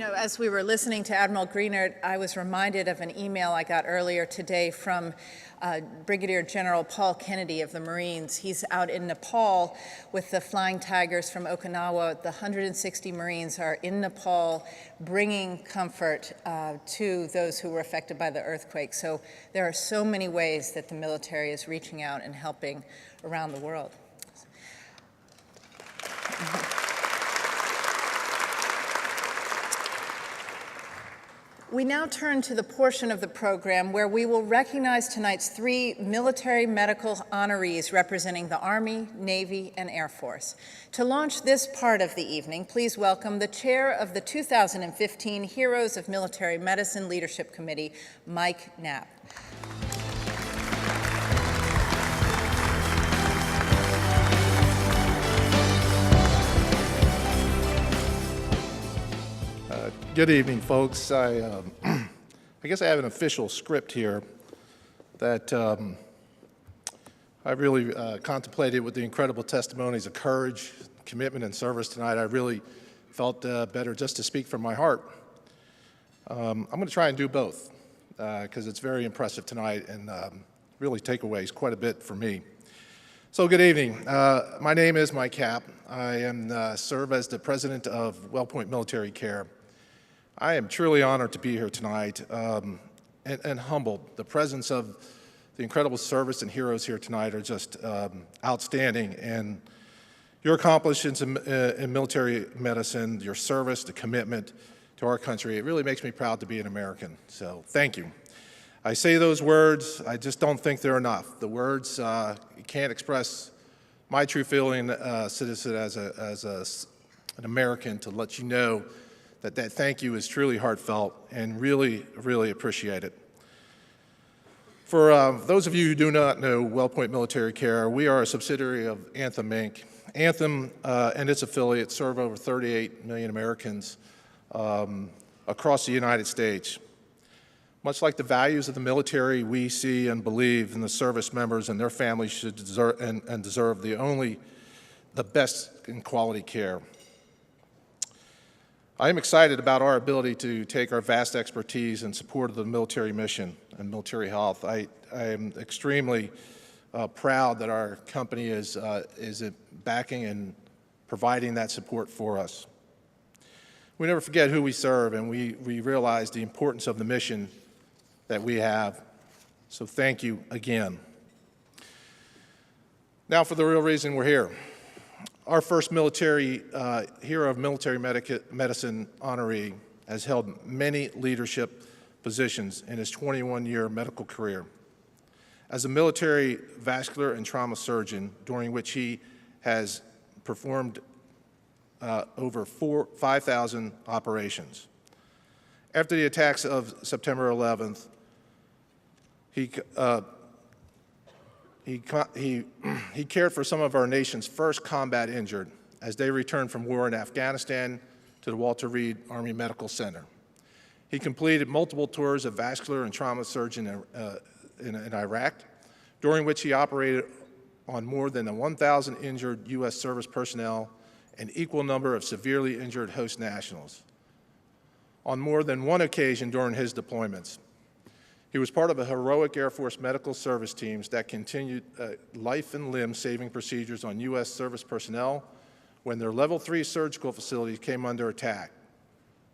know, as we were listening to Admiral Greenert, I was reminded of an email I got earlier today from Brigadier General Paul Kennedy of the Marines. He's out in Nepal with the Flying Tigers from Okinawa. The 160 Marines are in Nepal bringing comfort to those who were affected by the earthquake. So there are so many ways that the military is reaching out and helping around the world. We now turn to the portion of the program where we will recognize tonight's 3 military medical honorees representing the Army, Navy, and Air Force. To launch this part of the evening, please welcome the chair of the 2015 Heroes of Military Medicine Leadership Committee, Mike Knapp. Good evening, folks. I guess I have an official script here that I really contemplated with the incredible testimonies of courage, commitment, and service tonight. I really felt better just to speak from my heart. I'm going to try and do both because it's very impressive tonight and really takeaways quite a bit for me. So good evening. My name is Mike Knapp. I serve as the president of WellPoint Military Care. I am truly honored to be here tonight and humbled. The presence of the incredible service and heroes here tonight are just outstanding. And your accomplishments in military medicine, your service, the commitment to our country, it really makes me proud to be an American. So thank you. I say those words, I just don't think they're enough. The words can't express my true feeling citizen as an American to let you know that thank you is truly heartfelt and really, really appreciate it. For those of you who do not know WellPoint Military Care, we are a subsidiary of Anthem, Inc. Anthem and its affiliates serve over 38 million Americans across the United States. Much like the values of the military, we see and believe in the service members and their families should deserve and deserve the best in quality care. I am excited about our ability to take our vast expertise in support of the military mission and military health. I am extremely proud that our company is backing and providing that support for us. We never forget who we serve, and we realize the importance of the mission that we have. So thank you again. Now for the real reason we're here. Our first military hero of military medicine honoree has held many leadership positions in his 21-year medical career. As a military vascular and trauma surgeon, during which he has performed over 5,000 operations. After the attacks of September 11th, he cared for some of our nation's first combat injured as they returned from war in Afghanistan to the Walter Reed Army Medical Center. He completed multiple tours of vascular and trauma surgeon in Iraq, during which he operated on more than 1,000 injured U.S. service personnel and equal number of severely injured host nationals. On more than one occasion during his deployments, he was part of a heroic Air Force medical service teams that continued life and limb saving procedures on U.S. service personnel when their Level 3 surgical facilities came under attack,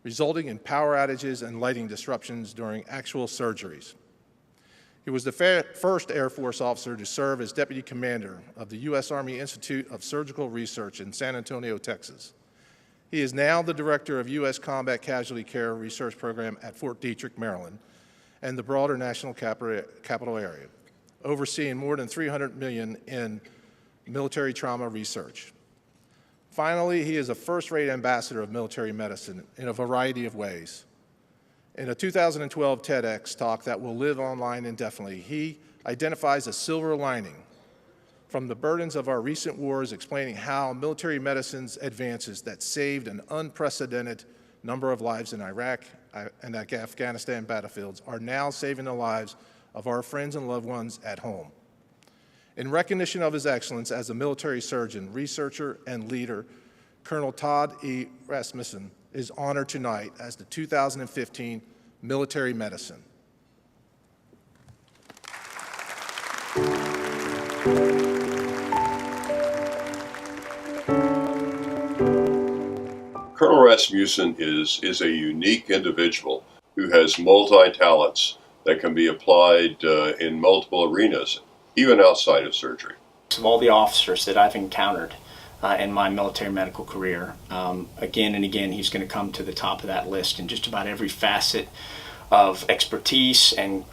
resulting in power outages and lighting disruptions during actual surgeries. He was the first Air Force officer to serve as Deputy Commander of the U.S. Army Institute of Surgical Research in San Antonio, Texas. He is now the Director of U.S. Combat Casualty Care Research Program at Fort Detrick, Maryland, and the broader national capital area, overseeing more than $300 million in military trauma research. Finally, he is a first-rate ambassador of military medicine in a variety of ways. In a 2012 TEDx talk that will live online indefinitely, he identifies a silver lining from the burdens of our recent wars, explaining how military medicine's advances that saved an unprecedented number of lives in Iraq and Afghanistan battlefields are now saving the lives of our friends and loved ones at home. In recognition of his excellence as a military surgeon, researcher, and leader, Colonel Todd E. Rasmussen is honored tonight as the 2015 Military Medicine. Colonel Rasmussen is a unique individual who has multi-talents that can be applied in multiple arenas, even outside of surgery. Of all the officers that I've encountered in my military medical career, again and again, he's going to come to the top of that list in just about every facet of expertise and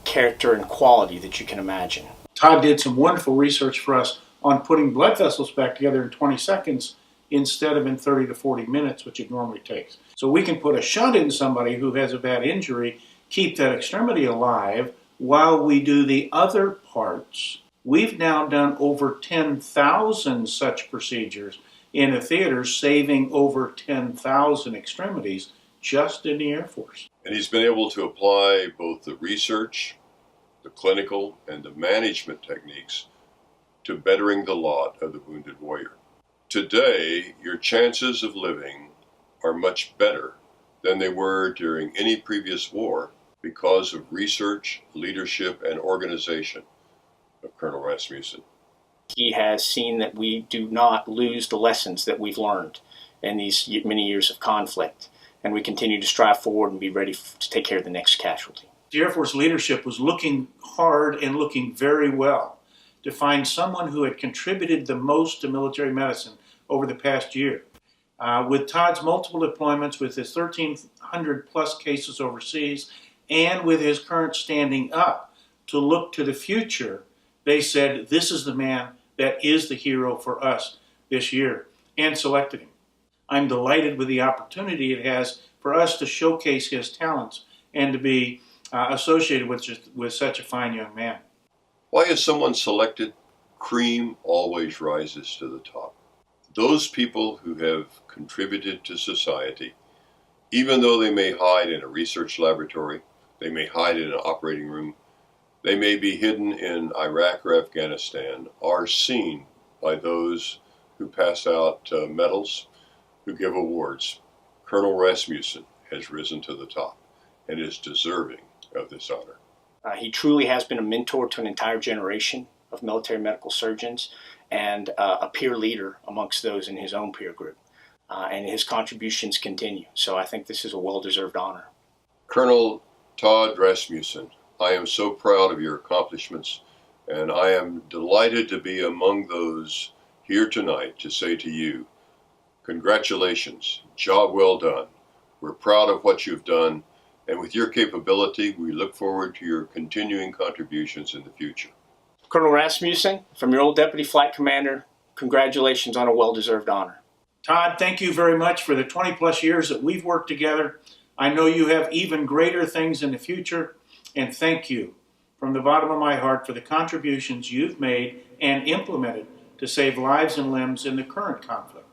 character and quality that you can imagine. Todd did some wonderful research for us on putting blood vessels back together in 20 seconds instead of in 30 to 40 minutes, which it normally takes. So we can put a shunt in somebody who has a bad injury, keep that extremity alive while we do the other parts. We've now done over 10,000 such procedures in a theater, saving over 10,000 extremities just in the Air Force. And he's been able to apply both the research, the clinical, and the management techniques to bettering the lot of the wounded warrior. Today, your chances of living are much better than they were during any previous war because of research, leadership, and organization of Colonel Rasmussen. He has seen that we do not lose the lessons that we've learned in these many years of conflict, and we continue to strive forward and be ready to take care of the next casualty. The Air Force leadership was looking hard and looking very well to find someone who had contributed the most to military medicine over the past year. With Todd's multiple deployments, with his 1,300 plus cases overseas, and with his current standing up to look to the future, they said, this is the man that is the hero for us this year, and selected him. I'm delighted with the opportunity it has for us to showcase his talents and to be associated with such a fine young man. Why is someone selected? Cream always rises to the top. Those people who have contributed to society, even though they may hide in a research laboratory, they may hide in an operating room, they may be hidden in Iraq or Afghanistan, are seen by those who pass out medals, who give awards. Colonel Rasmussen has risen to the top and is deserving of this honor. He truly has been a mentor to an entire generation of military medical surgeons and a peer leader amongst those in his own peer group. And his contributions continue. So I think this is a well-deserved honor. Colonel Todd Rasmussen, I am so proud of your accomplishments, and I am delighted to be among those here tonight to say to you, congratulations, job well done. We're proud of what you've done, and with your capability, we look forward to your continuing contributions in the future. Colonel Rasmussen, from your old Deputy Flight Commander, congratulations on a well-deserved honor. Todd, thank you very much for the 20 plus years that we've worked together. I know you have even greater things in the future, and thank you from the bottom of my heart for the contributions you've made and implemented to save lives and limbs in the current conflict.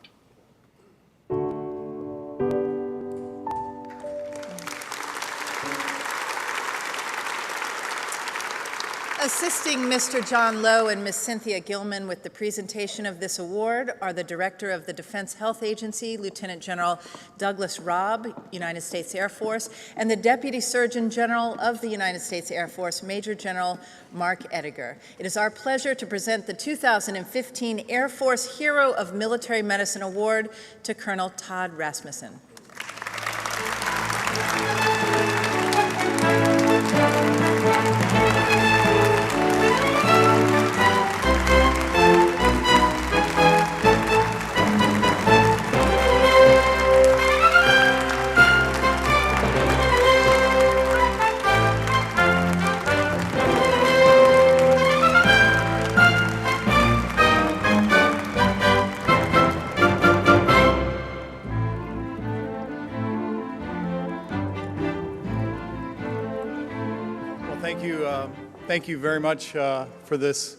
Assisting Mr. John Lowe and Ms. Cynthia Gilman with the presentation of this award are the Director of the Defense Health Agency, Lieutenant General Douglas Robb, United States Air Force, and the Deputy Surgeon General of the United States Air Force, Major General Mark Ettinger. It is our pleasure to present the 2015 Air Force Hero of Military Medicine Award to Colonel Todd Rasmussen. Thank you very much for this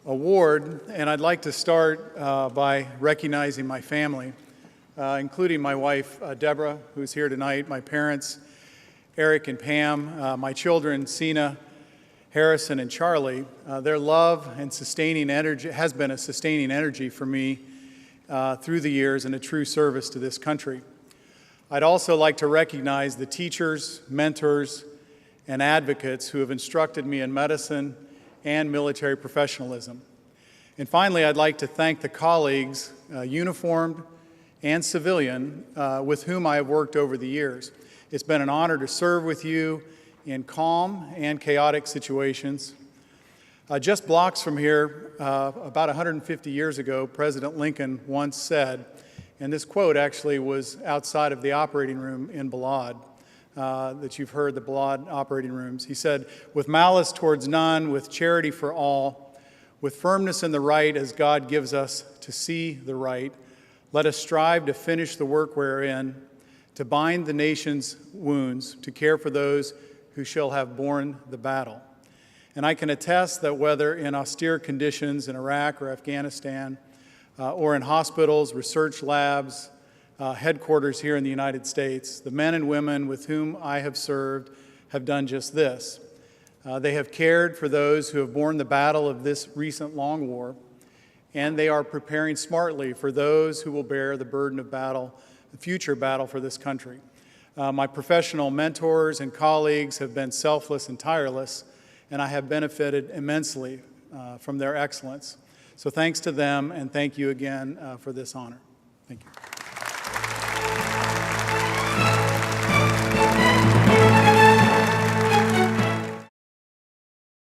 award, and I'd like to start by recognizing my family, including my wife, Deborah, who's here tonight, my parents, Eric and Pam, my children, Sina, Harrison, and Charlie. Their love and sustaining energy has been a sustaining energy for me through the years and a true service to this country. I'd also like to recognize the teachers, mentors, and advocates who have instructed me in medicine and military professionalism. And finally, I'd like to thank the colleagues, uniformed and civilian, with whom I have worked over the years. It's been an honor to serve with you in calm and chaotic situations. Just blocks from here, about 150 years ago, President Lincoln once said, and this quote actually was outside of the operating room in Balad, that you've heard, the Balad operating rooms. He said, "With malice towards none, with charity for all, with firmness in the right as God gives us to see the right, let us strive to finish the work we're in, to bind the nation's wounds, to care for those who shall have borne the battle." And I can attest that whether in austere conditions in Iraq or Afghanistan, or in hospitals, research labs, headquarters here in the United States, the men and women with whom I have served have done just this. They have cared for those who have borne the battle of this recent long war, and they are preparing smartly for those who will bear the burden of battle, the future battle for this country. My professional mentors and colleagues have been selfless and tireless, and I have benefited immensely from their excellence. So thanks to them, and thank you again for this honor. Thank you.